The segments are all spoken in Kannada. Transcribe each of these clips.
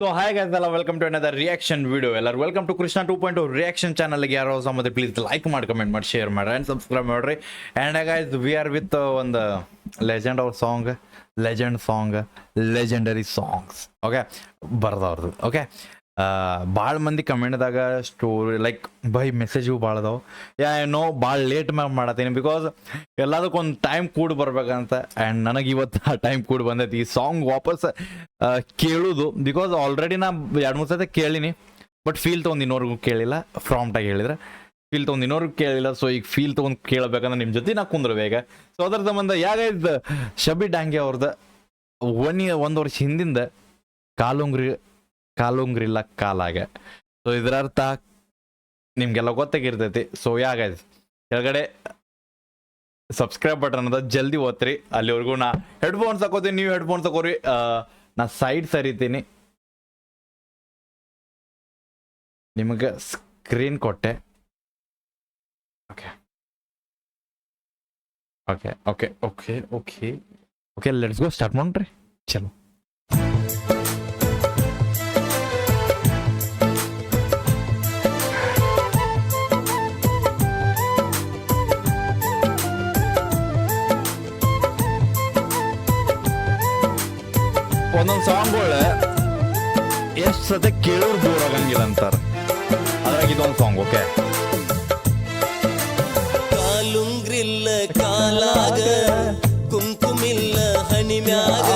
So hi guys, ಎಲ್ಲ welcome to another reaction video. ಎಲ್ಲರೂ welcome to Krishna 2.0 reaction channel ಗೆ ಯಾರೋ ಸಮದ್ರೆ ಪ್ಲೀಸ್ ಲೈಕ್ ಮಾಡಿ ಕಮೆಂಟ್ ಮಾಡಿ ಶೇರ್ ಮಾಡಿ ಅಂಡ್ ಸಬ್ಸ್ಕ್ರೈಬ್ ಮಾಡ್ರಿ. And guys we are with ಒಂದು legend of song, legendary songs okay ಬರ್ದವ್ರದ್ದು. ಓಕೆ ಭಾಳ ಮಂದಿ ಕಮೆಂಟ್ದಾಗ ಸ್ಟೋರಿ ಲೈಕ್ ಬೈ ಮೆಸೇಜು ಭಾಳ ಅದಾವೆ. ಏನೋ ಭಾಳ ಲೇಟ್ ಮಾಡತ್ತೀನಿ ಬಿಕಾಸ್ ಎಲ್ಲದಕ್ಕೊಂದು ಟೈಮ್ ಕೂಡ ಬರ್ಬೇಕಂತ. ಆ್ಯಂಡ್ ನನಗೆ ಇವತ್ತು ಆ ಟೈಮ್ ಕೂಡ ಬಂದೈತಿ ಈ ಸಾಂಗ್ ವಾಪಸ್ ಕೇಳೋದು. ಬಿಕಾಸ್ ಆಲ್ರೆಡಿ ನಾ 2-3 ಸತಿ ಕೇಳೀನಿ, ಬಟ್ ಫೀಲ್ ತೊಗೊಂಡು ಇನ್ನೋರ್ಗೂ ಕೇಳಿಲ್ಲ. ಫ್ರಾಮ್ಟಾಗಿ ಹೇಳಿದ್ರೆ ಫೀಲ್ ತೊಗೊಂಡು ಇನ್ನೋರ್ಗೂ ಕೇಳಿಲ್ಲ. ಸೊ ಈಗ ಫೀಲ್ ತೊಗೊಂಡು ಕೇಳಬೇಕಂದ್ರೆ ನಿಮ್ಮ ಜೊತೆ ನಾ ಕುಂದ್ರಬೇಕ. ಸೊ ಅದರ ಸಂಬಂಧ ಇದು ಶಬಿ ಡಾಂಗೆ ಅವ್ರದ್ದು 1 ವರ್ಷ ಹಿಂದಿಂದ ಕಾಲುಂಗ್ರಿಲ್ಲ ಕಾಲಾಗ. ಸೊ ಇದರ ಅರ್ಥ ನಿಮ್ಗೆಲ್ಲ ಗೊತ್ತಾಗಿರ್ತೈತಿ. ಸೊ ಕೆಳಗಡೆ ಸಬ್ಸ್ಕ್ರೈಬ್ ಬಟನ್ ಅದ, ಜಲ್ದಿ ಓದ್ರಿ. ಅಲ್ಲಿವರೆಗೂ ನಾ ಹೆಡ್ಫೋನ್ಸ್ ಹಾಕೋತೀನಿ, ನೀವು ಹೆಡ್ಫೋನ್ಸ್ ಹಾಕೋರಿ. ನಾ ಸೈಡ್ ಸರಿತೀನಿ, ನಿಮಗೆ ಸ್ಕ್ರೀನ್ ಕೊಟ್ಟೆ. Okay okay okay okay okay okay let's go start ಮಾಡ್ರಿ. ಚಲೋ ಒಂದೊಂದು ಸಾಂಗ್ಗಳು ಎಷ್ಟು ಸತಿ ಕೇಳೋರು ಬೋರ್ ಆಗಂಗಿಲ್ಲ ಅಂತಾರ. ಅದ್ರಾಗ ಇದೊಂದು ಸಾಂಗ್. ಓಕೆ ಕಾಲುಂಗ್ರಿಲ್ಲ ಕಾಲಾಗ ಕುಂಕುಮಿಲ್ಲ ಹಣಿಮ್ಯಾಗ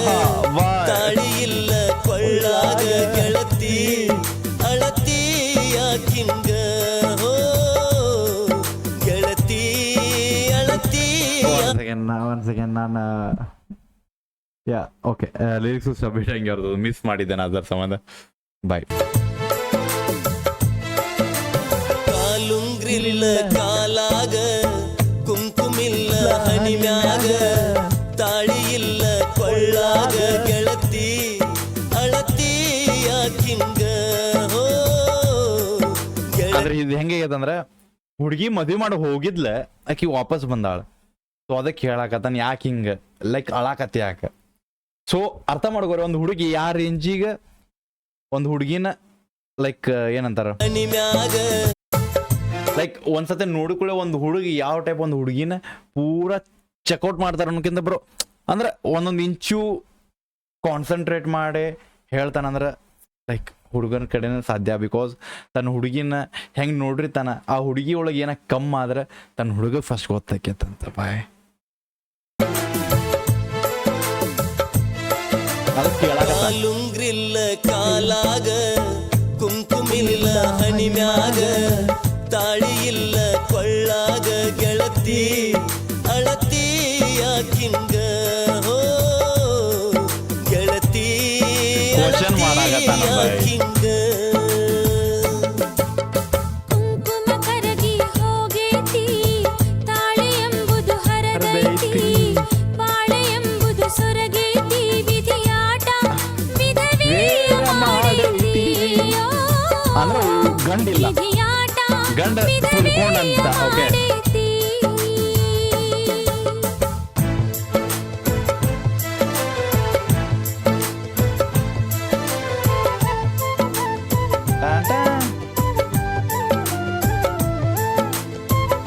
ತಾಳಿ ಇಲ್ಲ ಕೊಳ್ಳಾಗ ಗೆಳತಿ ಅಳತಿ ಯಾಕಿಂಗ ಹೋ ಗೆಳತಿ ಅಳತಿ. ಒಂದ್ ಸೆಕೆಂಡ್ ನಾನು ಓಕೆ ಲಿರಿಕ್ಸು ಸಬ್ಮಿಟ್ ಹಂಗೆ ಅವ್ರದ್ದು ಮಿಸ್ ಮಾಡಿದ್ದೇನೆ, ಅದರ ಸಂಬಂಧ ಬಾಯ್. ಕಾಲುಂಗ್ರಿಲ್ಲ ಕಾಲಾಗ ಕುಂಕುಮಿಲ್ಲ ಹಣಿಮ್ಯಾಗ ತಾಳಿ ಇಲ್ಲ ಕೊಳ್ಳಾಗ ಗೆಳತಿ ಅಳತಿ ಯಾಕಿಂಗ ಹೋ. ಆದ್ರೆ ಇದು ಹೆಂಗೆ ಆಗೈತಂದ್ರೆ ಹುಡುಗಿ ಮದುವೆ ಮಾಡಿ ಹೋಗಿದ್ಲ, ಆಕಿ ವಾಪಸ್ ಬಂದಾಳ. ಸೊ ಅದಕ್ಕೆ ಹೇಳಾಕತ್ತಾನ ಯಾಕೆ ಹಿಂಗ ಲೈಕ್ ಅಳಾಕತ್ತಿ ಯಾಕೆ. ಸೊ ಅರ್ಥ ಮಾಡ್ಕೋರಿ, ಒಂದು ಹುಡುಗಿ ಯಾವ ರೇಂಜಿಗೆ ಒಂದು ಹುಡುಗಿನ ಲೈಕ್ ಏನಂತಾರ ಲೈಕ್ ಒಂದ್ಸತಿ ನೋಡಿಕೊಳ್ಳೆ ಒಂದು ಹುಡುಗಿ ಯಾವ ಟೈಪ್ ಒಂದು ಹುಡುಗಿನ ಪೂರಾ ಚೆಕ್ಔಟ್ ಮಾಡ್ತಾರ ಅನ್ನೋಕ್ಕಿಂತ ಬ್ರೋ ಅಂದ್ರೆ ಒಂದೊಂದು ಇಂಚು ಕಾನ್ಸಂಟ್ರೇಟ್ ಮಾಡಿ ಹೇಳ್ತಾನಂದ್ರೆ ಲೈಕ್ ಹುಡುಗನ ಕಡೆನೇ ಸಾಧ್ಯ. ಬಿಕಾಸ್ ತನ್ನ ಹುಡುಗಿನ ಹೆಂಗೆ ನೋಡ್ರಿ ಆ ಹುಡುಗಿ ಒಳಗೆ ಏನ ಕಮ್ಮಿ ಆದ್ರೆ ತನ್ನ ಹುಡುಗ ಫಸ್ಟ್ ಗೊತ್ತಾಕೈತಂತ ಬಾಯ್. ಕಾಲುಂಗ್ರಿಲ್ಲ ಕಾಲಾಗ ಕುಂಕುಮಿಲ್ಲ ಹಣಿಮ್ಯಾಗ ತಾಳಿ ಇಲ್ಲ ಕೊಳ್ಳಾಗ ಗೆಳತಿ ಅಳತಿ ಯಾಕಿಂಗ ಹೋ ಗೆಳತಿ ಯಾಕಿಂಗ. ಕುಂಕುಮ ಕರಗಿ ಹೋಗೇತಿ, ತಾಳಿ ಎಂಬುದು ಹರದೈತಿ, ಬಾಳೆ ಎಂಬುದು ಸೊರಗೇತಿ, ವಿಧಿಯಾಟ ವಿಧವೇಯ ಮಾಡೈತಿ. ಅಂದ್ರೆ ಗಂಡಿಲ್ಲ, ಗಂಡ ತಿಳ್ಕೊಂಡಂತ. ಓಕೆ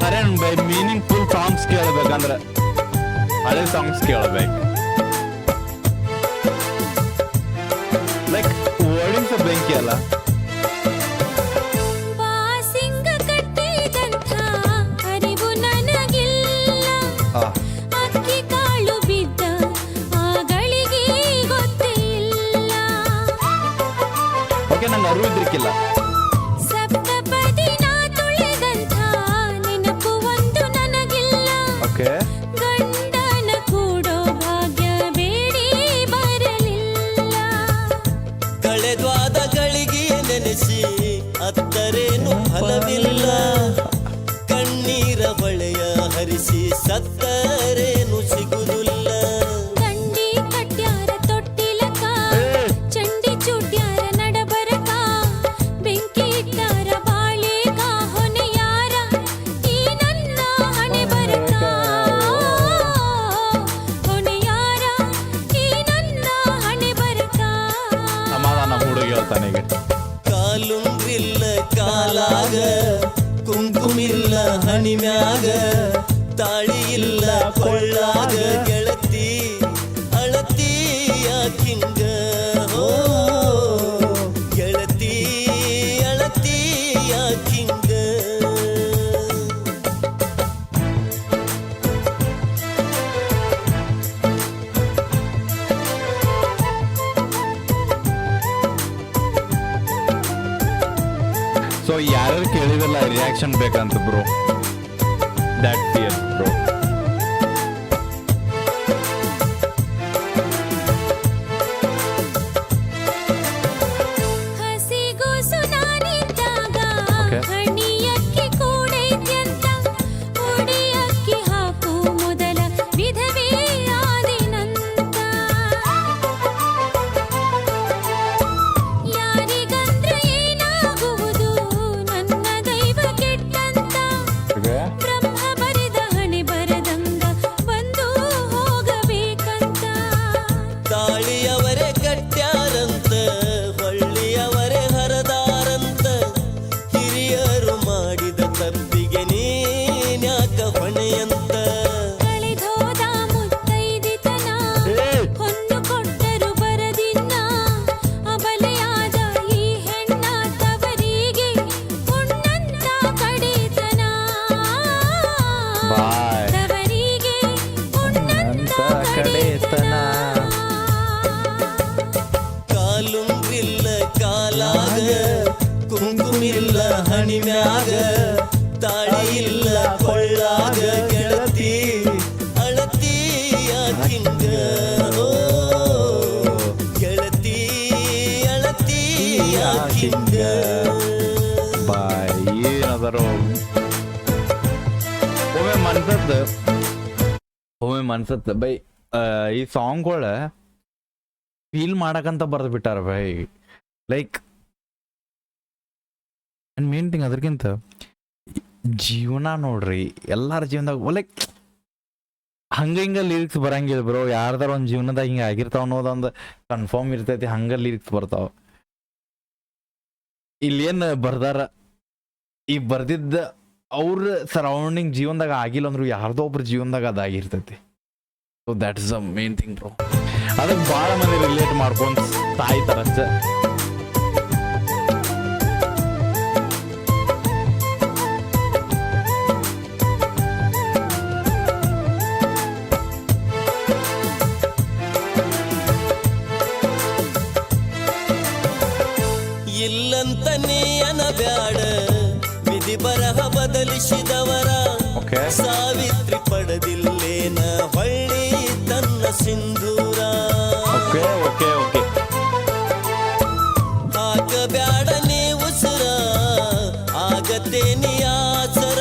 ಅರೆ ಬೈ ಮೀನಿಂಗ್ಫುಲ್ ಸಾಂಗ್ಸ್ ಕೇಳಬೇಕಂದ್ರೆ ಹಳೆ ಸಾಂಗ್ಸ್ ಕೇಳಬೇಕು. ಲೈಕ್ ವರ್ಡಿಂಗ್ಸ್ ಬೆಂಕಿ ಅಲ್ಲ. ಬಾಸಿಂಗ ಕಟ್ಟಿದಂಥ ಅರಿವು ನನಗಿಲ್ಲ, ಅಕ್ಕಿ ಕಾಳು ಬಿದ್ದ ಆಗಳಿಗೆ ಗೊತ್ತೇ ಇಲ್ಲ. ಓಕೆ ನಂಗೆ ಅರಿವು ಇದ್ರಿಕ್ಕಿಲ್ಲ. ಸಪ್ತಪದಿ ನಾ ತುಳಿದಂಥ ನೆನಪು ಒಂದು ನನಗಿಲ್ಲ. ಓಕೆ ಗಂಡನ ಕೂಡೋ ಭಾಗ್ಯ ಬೇಡಿ ಬರಲಿಲ್ಲ. ಕಳೆದ್ವಾದ ಗಳಿಗೆ ನೆನೆಸಿ ಅತ್ತರೇನು ಫಲವಿಲ್ಲ, ಕಣ್ಣೀರ ಹೊಳೆಯ ಹರಿಸಿ ಸತ್ತರೇನು ಸಿಗುವುದಿಲ್ಲ. ದಂಡಿ ಕಟ್ಯಾರ ತೊಟ್ಟಿಲಕ, ಚಂಡಿ ಚೂಟ್ಯಾರ ನಡಬರಕ, ಬೆಂಕಿ ಇಟ್ಟಾರ ಬಾಳೆಗ ಹೊನೆಯಾರ ಈ ನನ್ನ ಹಣೆ ಬರಕ, ಹೊನೆಯಾರ ಈ ನನ್ನ ಹಣೆ ಬರಕ. ಸಮಾಧಾನ ಹುಡುಗಿ ಈಗ ಹೇಳ್ತಾನೆ ಈಗ. ಕಾಲುಂಗ್ರಿಲ್ಲ ಕಾಲಾಗ ಕುಂಕುಮಿಲ್ಲ ಹಣಿಮ್ಯಾಗ ತಾಳಿ ಇಲ್ಲ ಕೊಳ್ಳಾಗ ಗೆಳತಿ ಅಳತಿ ಯಾಕಿಂಗ ಹೋ ಗೆಳತಿ ಅಳತಿ ಯಾಕಿಂಗ. ಸೊ ಯಾರ್ಯಾರು ಕೇಳಿದಲ್ಲ ರಿಯಾಕ್ಷನ್ ಬೇಕಂತ ಬ್ರೋ, ದ್ಯಾಟ್ ಫಿಯರ್ ಬ್ರೋ. ಹಸಿಗೂಸು ನಾನಿದ್ದಾಗ Okay. ಹಣಿಯಕ್ಕಿ ಕೂಡೈತ್ಯಂತ ಉಡಿಯಕ್ಕಿ ಹಾಕು ಮೊದಲ ವಿಧವೇ ಆದಿನಂತ. ಯಾರಿಗಂದ್ರ ಏನಾಗುವುದು ನನ್ನ ದೈವ ಕೆಟ್ಟಂತ. ಬ್ರಹ್ಮ ಬರೆದ ಹಣೆ ಬರದಂಗ ಬಂದು ಹೋಗಬೇಕಂತ. ತಾಳಿಯವರೇ ಕಟ್ಟ್ಯಾರಂತ ಹೊಳ್ಳಿಯವರೇ ಹರದಾರಂತ ಹಿರಿಯರು ಮಾಡಿದ ತಪ್ಪಿಗೆ ನೀನ್ಯಾಕ ಹೊಣೆಯಂತ. ಕಳೆದೋದ ಮುತ್ತೈದಿತನ ಹೊನ್ನು ಕೊಟ್ಟರು ಬರದಿನ್ನ. ಅಬಲೆಯಾದ ಈ ಹೆಣ್ಣ ತವರಿಗೆ ಹುಣ್ಣಂತ ಕಡೆತನ. ಬಾಯ್. ತವರಿಗೆ ಹುಣ್ಣಂತ ಕಡೆತನ. ಕಾಲುಂಗ್ರಿಲ್ಲ ಕಾಲಾಗ ಕುಂಕುಮಿಲ್ಲ ಹಣಿಮ್ಯಾಗ ತಾಳಿ ಇಲ್ಲ ಕೊಳ್ಳಾಗ ಗೆಳತಿ ಅಳತಿ ಯಾಕಿಂಗ ಹೋ ಗೆಳತಿ ಅಳತಿ ಯಾಕಿಂಗ. ಬಾಯ್ ಏನದಾರೋ ಒಮ್ಮೆ ಮನ್ಸತ್ ಬೈ ಈ ಸಾಂಗ್ಗಳ ಫೀಲ್ ಮಾಡಕಂತ ಬರ್ದು ಬಿಟ್ಟಾರ ಬೈ. ಲೈಕ್ ಮೇನ್ ಥಿಂಗ್ ಅದಕ್ಕಿಂತ ಜೀವನ ನೋಡ್ರಿ ಎಲ್ಲಾರ ಜೀವನದಾಗ ಲೈಕ್ ಹಂಗ ಹಿಂಗ ಲಿರಿಕ್ಸ್ ಬರಂಗಿಲ್ಲ ಬ್ರೋ. ಯಾರ್ದಾರ ಒಂದು ಜೀವನದಾಗ ಹಿಂಗ ಆಗಿರ್ತಾವ ಅನ್ನೋದೊಂದು ಕನ್ಫರ್ಮ್ ಇರ್ತೈತಿ, ಹಂಗ ಲಿರಿಕ್ಸ್ ಬರ್ತಾವ. ಇಲ್ಲೇನ್ ಬರ್ದಾರ ಈ ಬರ್ದಿದ್ದ ಅವ್ರ ಸರೌಂಡಿಂಗ್ ಜೀವನದಾಗ ಆಗಿಲ್ಲ ಅಂದ್ರು ಯಾರ್ದೋ ಒಬ್ರ ಜೀವನದಾಗ ಅದಾಗಿರ್ತೈತಿ. So that is the main thing bro. ಅದಕ್ಕೆ ಭಾಳ ಮಂದಿ ರಿಲೇಟ್ ಮಾಡ್ಕೊಂಡು ತಾಯ್ತಾರ ಅಷ್ಟೇ. ಇಲ್ಲಂತ ನೀ ಅನಬ್ಯಾಡ ವಿಧಿ ಬರಹ ಬದಲಿಸಿದವರ. ಓಕೆ ಸಾವಿತ್ರಿ ಪಡೆದಿಲ್ಲೇನ ಹೊಳ್ಳಿ ತನ್ನ ಸಿಂಧೂರ. ಓಕೆ ಓಕೆ ಓಕೆ ಹಾಕಬ್ಯಾಡ ನೀ ಉಸಿರ ಆಗತ್ತೆ ನೀ ಆಸರ.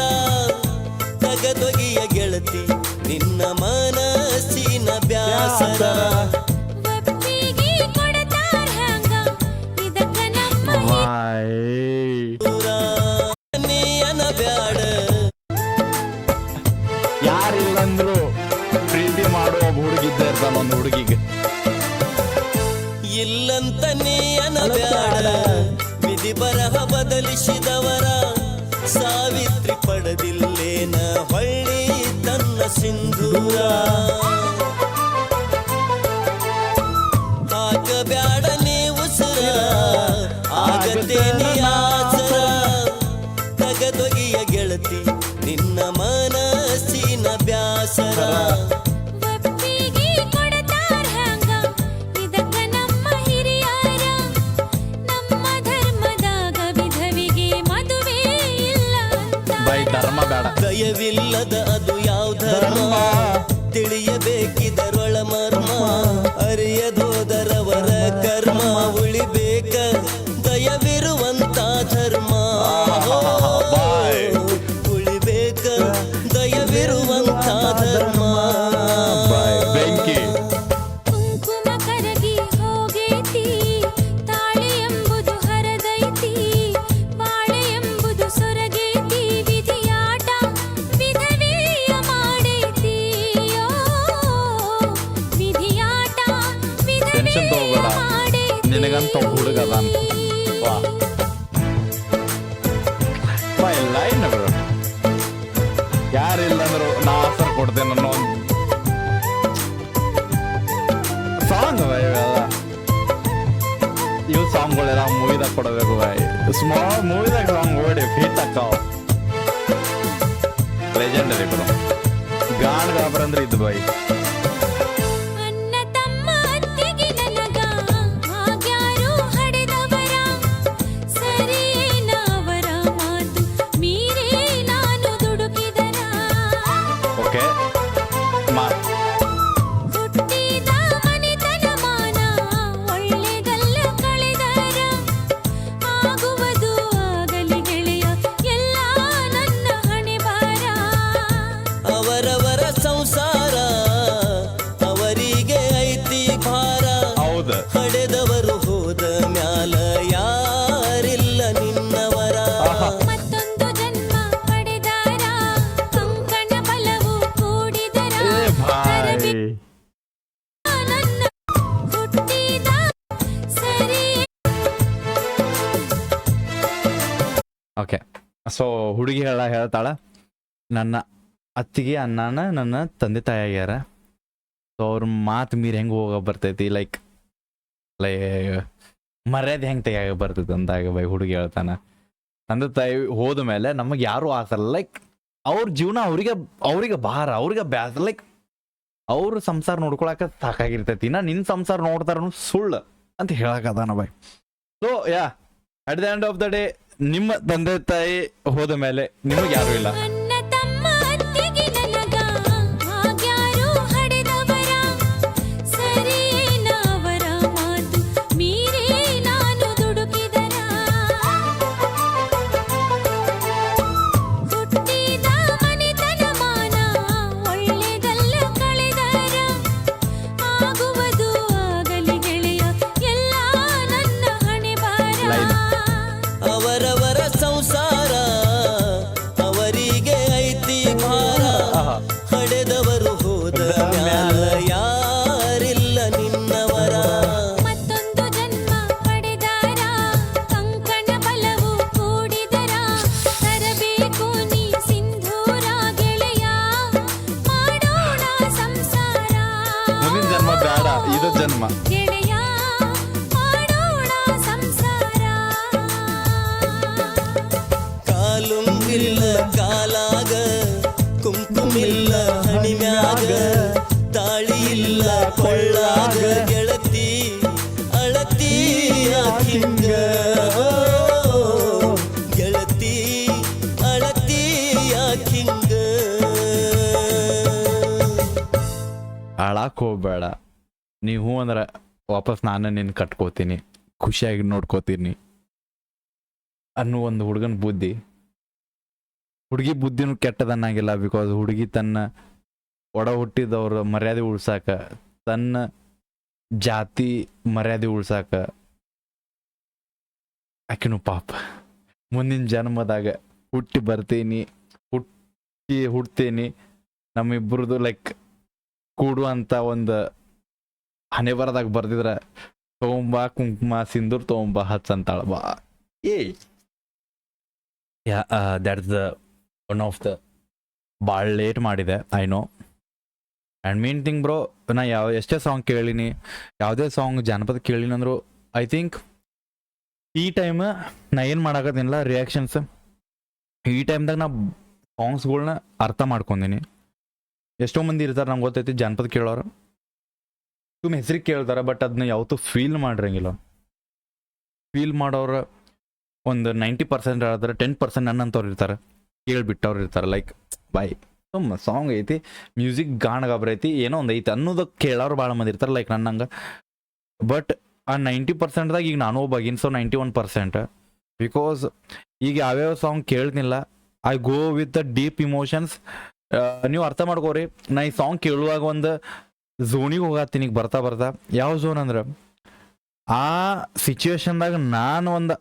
ತಗದೊಗಿಯ ಗೆಳತಿ ನಿನ್ನ ಮನಸ್ಸಿನ ಬ್ಯಾಸರ. ಒಪ್ಪಿಗೆ ಕೊಡತಾರ ಹಂಗ ಇದಕ್ಕ ನಮ್ಮ ನೀ ಅನಬ್ಯಾಡ ಯಾರಿಲ್ಲಂದ್ರು ಪ್ರೀತಿ ಮಾಡೋ ಒಬ್ಬ ಹುಡುಗಿದ್ದ ಇರ್ತಾನ ಒಂದು ಹುಡುಗಿಗೆ. ಇಲ್ಲಂತ ನೀ ಅನಬ್ಯಾಡ ವಿಧಿ ಬರಹ ಬದಲಿಸಿದವರ. ಸಾವಿತ್ರಿ ಪಡೆದಿಲ್ಲೇನ ಹೊಳ್ಳಿ ತನ್ನ ಸಿಂಧೂರ. ಹಾಕಬ್ಯಾಡ ನೀ ಉಸಿರ ಆಗತ್ತೆ ನೀ ಆಸರ. ತಗದೊಗಿಯ ಗೆಳತಿ ನಿನ್ನ ಮನಸ್ಸಿನ ಬ್ಯಾಸರ. ಒಪ್ಪಿಗೆ ಕೊಡತಾರ ಹಂಗ ಇದಕ್ಕ ನಮ್ಮ ಹಿರಿಯರ. ನಮ್ಮ ಧರ್ಮದಾಗ ವಿಧವಿಗೆ ಮದುವೆ ಇಲ್ಲ ಅಂತ. ಬೈ ಧರ್ಮ ಬೇಡ. ದಯವಿಲ್ಲದ ಅದು ಯಾವ ಧರ್ಮ ತಿಳಿಯಬೇಕಿದರೊಳ ಮರ್ಮ. ಅರಿಯದೋದರವರ ಕರ್ಮ ಉಳಿಬೇಕ ದಯವಿರುವಂತ ಧರ್ಮ. ಉಳಿಬೇಕ ದಯವಿರುವಂತ ಧರ್ಮ. ಬೆಂಕಿ ಕುಂಕುಮ ಕರಗಿ ಹೋಗೈತಿ ತಾಳಿ ಎಂಬುದು ಹರದೈತಿ. ಬಾಳೆ ಎಂಬುದು ಸೊರಗೈತಿ ವಿಧಿಯಾಟ ವಿಧವೆಯ ಮಾಡೈತಿ. ಓ ಪಾಕಿಸ್ತಾನ್. ವಾ ಲೈನ್ ಬ್ರೋ, ಯಾರಿಲ್ಲ ಅಂದ್ರು ನಾ ಆನ್ಸರ್ ಕೊಡ್ತೇನೆ ಅನ್ನೋ ಒಂದು ಸಾಂಗ್ ಬೈ ಇವೆಲ್ಲ. ಇವು ಸಾಂಗ್ಗಳೆಲ್ಲ ಮೂವಿದಾಗ ಕೊಡಬೇಕು ಬೈ. ಸ್ಮಾಲ್ ಮೂವಿದಾಗ ಸಾಂಗ್ ಓಡಿ ಫೀಟ್ ಅಕ್ಕಾವ ಲೆಜೆಂಡರಿ ಬ್ರೋ. ಗಾನ್ ಗಾಬರ್ ಅಂದ್ರೆ ಇದು ಬೈ. ಅಣ್ಣ ತಮ್ಮ ಅತ್ತಿಗೆ ನನಗ ಆಗ್ಯಾರು ಹಡೆದವರ, ಸರಿಯೇನವರ ಮಾತು ಮೀರಿ ನಾನು ದುಡುಕಿದರ. ಓಕೆ ಹುಟ್ಟಿದ ಮನೆತನ ಮಾನ ಒಳ್ಳೆದಲ್ಲ ಕಳೆದರ, ಆಗುವುದು ಆಗಲಿ ಗೆಳೆಯ ಎಲ್ಲ ನನ್ನ ಹಣೆ ಬಾರ. ಅವರವರ ಸಂಸಾರ ಅವರಿಗೆ ಐತಿ ಭಾರ, ಹೌದು. ಹಡೆದವರು ಹೋದ ಮ್ಯಾಲ ಯಾರಿಲ್ಲ ನಿನ್ನವರ. ಮತ್ತೊಂದು ಜನ್ಮ ಪಡೆದಾರ, ಕಂಕಣ ಬಲವು ಕೂಡಿದರ, ಭಾಯ್ ನನ್ನ ಹುಟ್ಟಿದ ಸರಿ. ಓಕೆ ಸೊ ಹುಡುಗಿ ಹೇಳ್ತಾಳ ನನ್ನ ಅತ್ತಿಗೆ ಅಣ್ಣನ ನನ್ನ ತಂದೆ ತಾಯಿ ಆಗ್ಯಾರ. ಸೊ ಅವ್ರ ಮಾತು ಮೀರಿ ಹೆಂಗೆ ಹೋಗ ಬರ್ತೈತಿ, ಲೈಕ್ ಮರ್ಯಾದೆ ಹೆಂಗೆ ತೆಗಿಯಾಗ ಬರ್ತೈತಿ ಅಂದಾಗ ಬೈ ಹುಡುಗಿ ಹೇಳ್ತಾನ. ತಂದೆ ತಾಯಿ ಹೋದ ಮೇಲೆ ನಮಗೆ ಯಾರೂ ಆಸಲ್ಲ, ಲೈಕ್ ಅವ್ರ ಜೀವನ ಅವ್ರಿಗೆ ಭಾರ, ಅವ್ರಿಗೆ ಬ್ಯಾಸ, ಲೈಕ್ ಅವ್ರ ಸಂಸಾರ ನೋಡ್ಕೊಳಕ ಸಾಕಾಗಿರ್ತೈತಿ. ಇನ್ನ ನಿನ್ನ ಸಂಸಾರ ನೋಡ್ತಾರ ಸುಳ್ಳು ಅಂತ ಹೇಳಕದಾನ ಬೈ. So yeah at the end of the day ನಿಮ್ಮ ತಂದೆ ತಾಯಿ ಹೋದ ಮೇಲೆ ನಿಮಗೆ ಯಾರು ಇಲ್ಲ. ಅಣ್ಣ ತಮ್ಮ ಅತ್ತಿಗೆ ನನಗ ಆಗ್ಯಾರು ಹಡೆದವರ, ಸರಿಯೇನವರ ಮಾತು ಮೀರಿ ನಾನು ದುಡುಕಿದರ. ಹುಟ್ಟಿದ ಮನೆತನ ಮಾನ ಒಳ್ಳೆದಲ್ಲ ಕಳೆದರ, ಆಗುವುದು ಆಗಲಿ ಗೆಳೆಯ ಎಲ್ಲ ನನ್ನ ಹಣೆ ಬಾರ. ಅವರವರ ಸಂಸಾರ ಅವರಿಗೆ ಐತಿ ಭಾರ, ಹಡೆದವರು ಹೋದ ಮ್ಯಾಲ ಯಾರಿಲ್ಲ ನಿನ್ನವರ. ಮತ್ತೊಂದು ಜನ್ಮ ಪಡೆದಾರ, ಕಂಕಣ ಬಲವು ಕೂಡಿದರ, ತರಬೇಕು ನೀ ಸಿಂಧೂರ ಗೆಳೆಯ, ಮಾಡೋಣ ಸಂಸಾರ. ಮುಂದಿನ ಜನ್ಮ ಬೇಡ, ಇದು ಜನ್ಮ. ಗೆಳೆಯ ಮಾಡೋಣ ಸಂಸಾರ. ಕಾಲುಂಗಿಲ್ಲ ಕಾಲಾಗ, ಕುಂಕುಮಿಲ್ಲ ಹಣಿಮ್ಯಾಗ, ತಾಳಿ ಇಲ್ಲ ಕೊಳ್ಳಾಗ, ಗೆಳತಿ ಅಳತಿ ಯಾಕಿಂಗ, ಗೆಳತಿ ಅಳತಿ ಯಾಕಿಂಗ. ಹಾಳಾಕ್ ಹೋಗ್ಬೇಡ, ನೀವು ಅಂದ್ರೆ ವಾಪಸ್ ನಾನು ನಿನ್ನ ಕಟ್ಕೋತೀನಿ, ಖುಷಿಯಾಗಿ ನೋಡ್ಕೋತೀನಿ ಅನ್ನೋ ಒಂದು ಹುಡುಗನ ಬುದ್ಧಿ. ಹುಡುಗಿ ಬುದ್ಧಿನೂ ಕೆಟ್ಟದನ್ನಾಗಿಲ್ಲ, ಬಿಕಾಸ್ ಹುಡುಗಿ ತನ್ನ ಒಡ ಹುಟ್ಟಿದವ್ರ ಮರ್ಯಾದೆ ಉಳ್ಸಾಕ, ತನ್ನ ಜಾತಿ ಮರ್ಯಾದೆ ಉಳ್ಸಾಕ ಆಕಿನೂ ಪಾಪ ಮುಂದಿನ ಜನ್ಮದಾಗ ಹುಟ್ಟಿ ಬರ್ತೀನಿ, ಹುಟ್ತೇನಿ, ನಮ್ಮಿಬ್ಬರದು ಲೈಕ್ ಕೂಡುವಂಥ ಒಂದು ಹಣೆ ಬರದಾಗ ಬರ್ದಿದ್ರ ತೊಗೊಂಬ ಕುಂಕುಮ ಸಿಂಧೂರ್ ತೊಗೊಂಬ ಹಚ್ಚಂತಾಳ ಬಾ. Yeah that's the one of the ಭಾಳ ಲೇಟ್ ಮಾಡಿದೆ I know. And main thing bro, ನಾ ಎಷ್ಟೇ ಸಾಂಗ್ ಕೇಳೀನಿ, ಯಾವುದೇ ಸಾಂಗ್ ಜಾನಪದ ಕೇಳಿನಿ ಅಂದ್ರು ಐ ಥಿಂಕ್ ಈ ಟೈಮ್ ನಾ ಏನು ಮಾಡಾಕತ್ತೀನಿಲ್ಲ ರಿಯಾಕ್ಷನ್ಸ್, ಈ ಟೈಮ್ದಾಗ ನಾ ಸಾಂಗ್ಸ್ಗಳ್ನ ಅರ್ಥ ಮಾಡ್ಕೊಂಡೀನಿ. ಎಷ್ಟೋ ಮಂದಿ ಇರ್ತಾರೆ ನಂಗೆ ಗೊತ್ತೈತಿ ಜಾನಪದ ಕೇಳೋರು, ತುಂಬ ಹೆಸ್ರಿಗೆ ಕೇಳ್ತಾರೆ, ಬಟ್ ಅದನ್ನ ಯಾವತ್ತೂ ಫೀಲ್ ಮಾಡಿರಂಗಿಲ್ಲ. ಫೀಲ್ ಮಾಡೋರು ಒಂದು 90% ಹೇಳಿದ್ರೆ 10% ನನ್ನಂಥವ್ರು ಇರ್ತಾರೆ, ಕೇಳ್ಬಿಟ್ಟವ್ರು ಇರ್ತಾರೆ. ಲೈಕ್ ಬಾಯ್ ತುಂಬ ಸಾಂಗ್ ಐತಿ, ಮ್ಯೂಸಿಕ್ ಗಾಣಗಾಬ್ರ ಐತಿ, ಏನೋ ಒಂದು ಐತಿ ಅನ್ನೋದಕ್ಕೆ ಕೇಳೋರು ಭಾಳ ಮಂದಿ ಇರ್ತಾರೆ ಲೈಕ್ ನನ್ನಂಗೆ. ಬಟ್ ಆ 90%ದಾಗ ಈಗ ನಾನು ಒಬ್ಬ ಅಗೇನ್ಸ್ 91%, ಬಿಕಾಸ್ ಈಗ ಯಾವ್ಯಾವ ಸಾಂಗ್ ಕೇಳ್ತಿಲ್ಲ, I go with the deep emotions. ನೀವು ಅರ್ಥ ಮಾಡ್ಕೋರಿ, ನಾ ಈ ಸಾಂಗ್ ಕೇಳುವಾಗ ಒಂದು ಝೋನಿಗೆ ಹೋಗತ್ತೀನಿ. ಈಗ ಬರ್ತಾ ಬರ್ತಾ ಯಾವ ಝೋನ್ ಅಂದ್ರೆ ಆ ಸಿಚುವೇಶನ್ದಾಗ ನಾನು ಒಂದು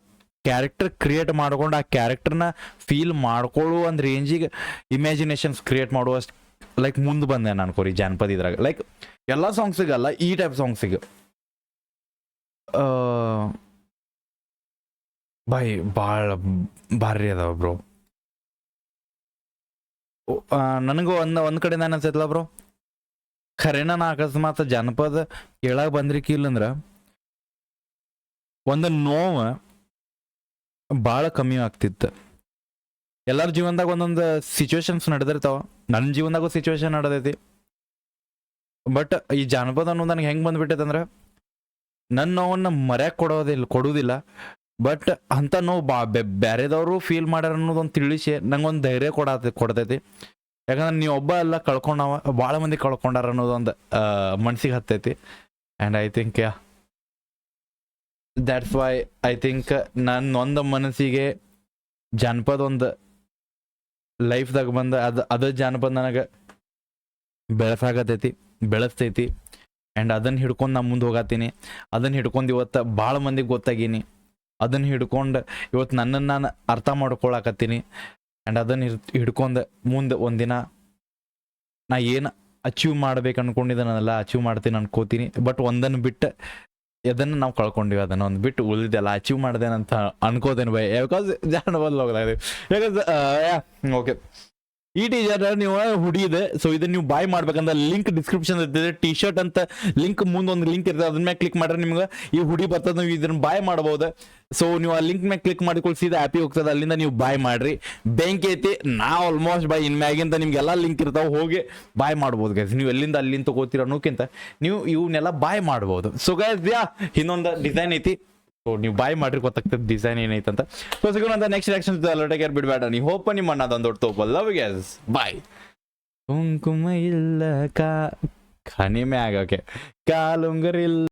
ಕ್ಯಾರೆಕ್ಟರ್ ಕ್ರಿಯೇಟ್ ಮಾಡ್ಕೊಂಡು ಆ ಕ್ಯಾರೆಕ್ಟರ್ನ ಫೀಲ್ ಮಾಡ್ಕೊಳ್ಳೋ ಒಂದು ರೇಂಜಿಗೆ ಇಮ್ಯಾಜಿನೇಷನ್ಸ್ ಕ್ರಿಯೇಟ್ ಮಾಡುವಷ್ಟು ಲೈಕ್ ಮುಂದೆ ಬಂದೆ ನಾನು ಅನ್ಕೋರಿ ಜಾನಪದ ಇದ್ರಾಗ. ಲೈಕ್ ಎಲ್ಲ ಸಾಂಗ್ಸಿಗಲ್ಲ, ಈ ಟೈಪ್ ಸಾಂಗ್ಸಿಗೆ ಬಾಯ್ ಭಾಳ ಭಾರಿ ಅದಾವ ಬ್ರೋ. ನನಗೂ ಒಂದು ಕಡೆ ನಾನು ಅನ್ಸೈತಲ್ಲ ಬ್ರೋ, ಖರೇನ ನಾ ಅಕಸ್ಮಾತ್ ಜಾನಪದ ಕೇಳಾಗ ಬಂದ್ರಿಕಿ ಇಲ್ಲಂದ್ರ ಒಂದು ನೋವು ಭಾಳ ಕಮ್ಮಿ ಆಗ್ತಿತ್ತು. ಎಲ್ಲರ ಜೀವನದಾಗ ಒಂದೊಂದು ಸಿಚುವೇಶನ್ಸ್ ನಡೆದಿರ್ತಾವ. ನನ್ನ ಜೀವನದಾಗೂ ಸಿಚುವೇಶನ್ ನಡೆದೈತಿ. ಬಟ್ ಈ ಜಾನಪದ ಅನ್ನೋದು ನನಗೆ ಹೆಂಗೆ ಬಂದ್ಬಿಟ್ಟೈತೆ ನನ್ನ ನೋವನ್ನು ಮರ್ಯಾಕೆ ಕೊಡುವುದಿಲ್ಲ. ಬಟ್ ಅಂಥ ನೋವು ಬೇರೆದವರು ಫೀಲ್ ಮಾಡ್ಯಾರ ಅನ್ನೋದೊಂದು ತಿಳಿಸಿ ನಂಗೊಂದು ಧೈರ್ಯ ಕೊಡ್ತೈತಿ. ಯಾಕಂದ್ರೆ ನೀವು ಒಬ್ಬ ಎಲ್ಲ ಕಳ್ಕೊಂಡವ, ಭಾಳ ಮಂದಿ ಕಳ್ಕೊಂಡಾರ ಅನ್ನೋದೊಂದು ಮನ್ಸಿಗೆ ಹತ್ತೈತಿ. And I think that's why I think ನನ್ನ ಮನಸ್ಸಿಗೆ ಜಾನಪದ ಒಂದು ಲೈಫ್ದಾಗ ಬಂದ ಅದು ಜಾನಪದ ನನಗೆ ಬೆಳೆಸ್ತೈತಿ. ಆ್ಯಂಡ್ ಅದನ್ನು ಹಿಡ್ಕೊಂಡು ನಾ ಮುಂದೆ ಹೋಗತ್ತೀನಿ. ಅದನ್ನು ಹಿಡ್ಕೊಂಡು ಇವತ್ತು ಭಾಳ ಮಂದಿಗೆ ಗೊತ್ತಾಗೀನಿ. ಅದನ್ನು ಹಿಡ್ಕೊಂಡು ಇವತ್ತು ನನ್ನನ್ನು ನಾನು ಅರ್ಥ ಮಾಡ್ಕೊಳಕತ್ತೀನಿ. ಆ್ಯಂಡ್ ಅದನ್ನು ಹಿಡ್ಕೊಂಡು ಮುಂದೆ ಒಂದಿನ ನಾ ಏನು ಅಚೀವ್ ಮಾಡ್ಬೇಕು ಅನ್ಕೊಂಡಿದ್ದಾನಲ್ಲ ಅಚೀವ್ ಮಾಡ್ತೀನಿ ಅನ್ಕೋತೀನಿ. ಬಟ್ ಒಂದನ್ನು ಬಿಟ್ಟು ಅದನ್ನು ನಾವು ಕಳ್ಕೊಂಡಿವಿ. ಅದನ್ನು ಒಂದು ಬಿಟ್ಟು ಉಳಿದೆಲ್ಲ ಅಚೀವ್ ಮಾಡ್ದೇನಂತ ಅನ್ಕೋತೇನೆ ಬೈ. ಬಿಕಾಸ್ ಜಾನಪದ ಹೋಗ್ಲಾಗಿದೆ. ಯಾಕಂದ್ರೆ ಓಕೆ, ಈ ಟೀಶರ್ಟ್ ನೀವು ಹುಡಿ ಇದೆ. ಸೊ ಇದನ್ನ ನೀವು ಬಾಯ್ ಮಾಡ್ಬೇಕಂದ್ರೆ ಲಿಂಕ್ ಡಿಸ್ಕ್ರಿಪ್ಷನ್ ಇರ್ತದೆ. ಟಿ ಶರ್ಟ್ ಅಂತ ಲಿಂಕ್ ಮುಂದೆ ಒಂದು ಲಿಂಕ್ ಇರ್ತದೆ. ಅದ್ರ ಮೇಲೆ ಕ್ಲಿಕ್ ಮಾಡ್ರೆ ನಿಮ್ಗೆ ಈ ಹುಡಿ ಬರ್ತದೆ. ನೀವು ಇದನ್ನ ಬಾಯ್ ಮಾಡಬಹುದು. ಸೊ ನೀವು ಆ ಲಿಂಕ್ ಮೇಲೆ ಕ್ಲಿಕ್ ಮಾಡಿಕೊಳ್ಳಿ, ಸೀದಾ ಆ್ಯಪಿಗೆ ಹೋಗ್ತದೆ. ಅಲ್ಲಿಂದ ನೀವು ಬಾಯ್ ಮಾಡ್ರಿ. ಬೆಂಕಿ ಐತಿ. ನಾ ಆಲ್ಮೋಸ್ಟ್ ಬಾಯ್ ಇನ್ಮ್ಯಾಗಿಂತ ನಿಮ್ಗೆಲ್ಲ ಲಿಂಕ್ ಇರ್ತಾವೆ, ಹೋಗಿ ಬಾಯ್ ಮಾಡ್ಬೋದು ಗೈಸ್. ನೀವು ಎಲ್ಲಿಂದ ಅಲ್ಲಿಂದ ತಗೋತೀರ ಅನ್ನೋಕ್ಕಿಂತ ನೀವು ಇವನ್ನೆಲ್ಲ ಬಾಯ್ ಮಾಡ್ಬೋದು. ಸೊ ಗೈಸ್ ಇನ್ನೊಂದು ಡಿಸೈನ್ ಐತಿ. ಸೊ ನೀವು ಬಾಯ್ ಮಾಡ್ರಿ, ಗೊತ್ತಾಗ್ತದೆ ಡಿಸೈನ್ ಏನೈತೆ ಅಂತ. ಸೊ ಸಿಗೋಣ ನೆಕ್ಸ್ಟ್ ರಿಯಾಕ್ಷನ್ ಲೊಟೆಗರ್ ಬಿಡಬೇಡ. ನೀವು ಹೋಪ ನಿಮ್ಮ ಅಣ್ಣದೊಂದು ದೊಡ್ಡ ತೋಪ. ಲವ್ ಗ್ಯಾಸ್, ಬಾಯ್. ಕುಂಕುಮ ಇಲ್ಲ ಕನಿ ಮ್ಯಾಗ, ಓಕೆ, ಕಾಲುಂಗರಿಲ್ಲ.